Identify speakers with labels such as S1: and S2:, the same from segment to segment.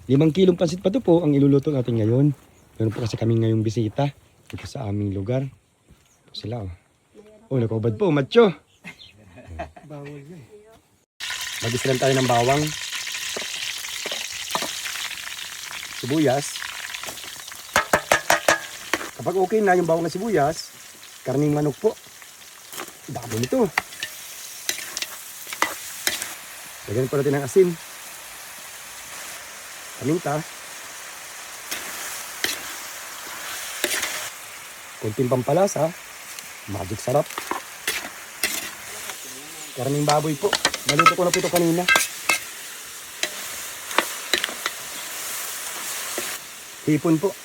S1: 5 kilong pansit pa to po ang iluluto natin ngayon. Meron po kasi kami ngayong bisita dito sa aming lugar. Ito sila oh. Oh, nakubad po, macho.
S2: Bawal yan.
S1: Mag-isa lang tayo ng bawang. Sibuyas. Kapag okay na yung bawang at sibuyas, karning manok po. Dami nito. Lagyan po natin ng asin. Paminta. Kunting pampalasa. Magic sarap. Karning baboy po. Naluto ko na po ito kanina. Hipon po.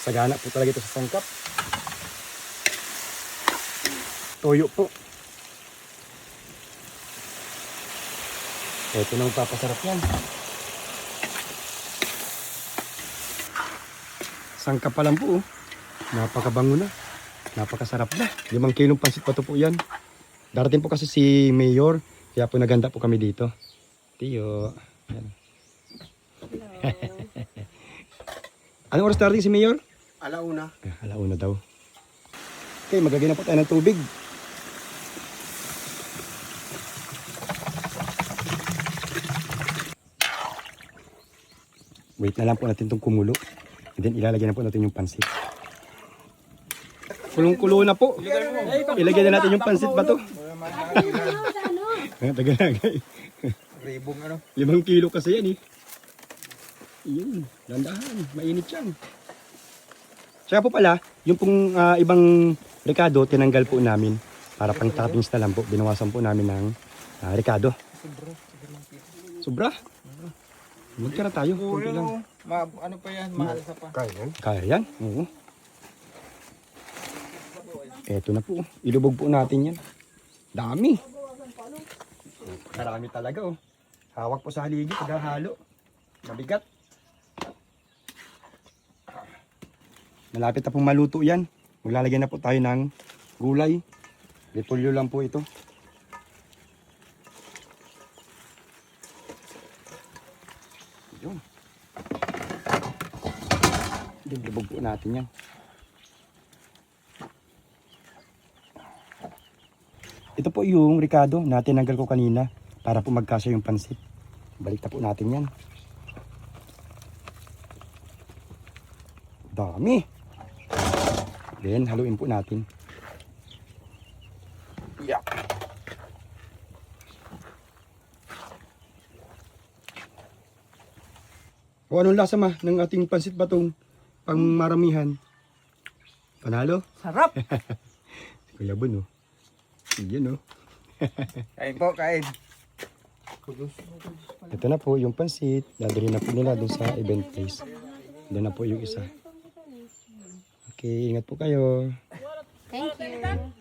S1: Sagana po talaga ito sa sangkap. Toyo po. Ito nang papasarap yan. Sangkap pa lang po. Napakabango na. Napakasarap na. 5 kilong pansit pa to po yan. Darating po kasi si Mayor. Kaya po naganda po kami dito. Tiyo. Yan. Anong oras darating si Mayor?
S2: Alauna.
S1: Alauna daw. Okay, magagay na po tayo ng tubig. Wait na lang po natin itong kumulo. And then ilalagay na po natin yung pansit. Kulong-kulo na po. Ilagay na natin yung pansit ba to? Tagalagay.
S2: Ribong ano?
S1: 5 kilo kasi yan eh. Yun, dandahan. Mainit yan. Siya po pala, yung pong ibang rekado, tinanggal po namin. Para pang toppings na lang po. Binawasan po namin ng rekado. Sobra? Magkara tayo. Kunti lang.
S2: Ano pa yan? Mahal sa pa.
S1: Kaya yan? Kaya yan? Oo. Eto na po. Ilubog po natin yan. Dami. Marami talaga oh. Hawak po sa haligi. Paghahalo. Mabigat. Malapit na pong maluto yan. Maglalagyan na po tayo ng gulay. Repolyo lang po ito. Yun. Ilubog po natin yan. Ito po yung ricado na tinanggal ko kanina para po magkasya yung pansit. Balik na po natin yan. Dami. Then haluin po natin. Yeah. O anong lasa ma ng ating pansit batong pang maramihan? Panalo?
S2: Sarap!
S1: Kuya Bon oh. Yan oh.
S2: Kain po, kain.
S1: Ito na po yung pansit. Dadali na po nila dun sa event place. Doon na po yung isa. Okay, ingat po kayo.
S3: Thank you.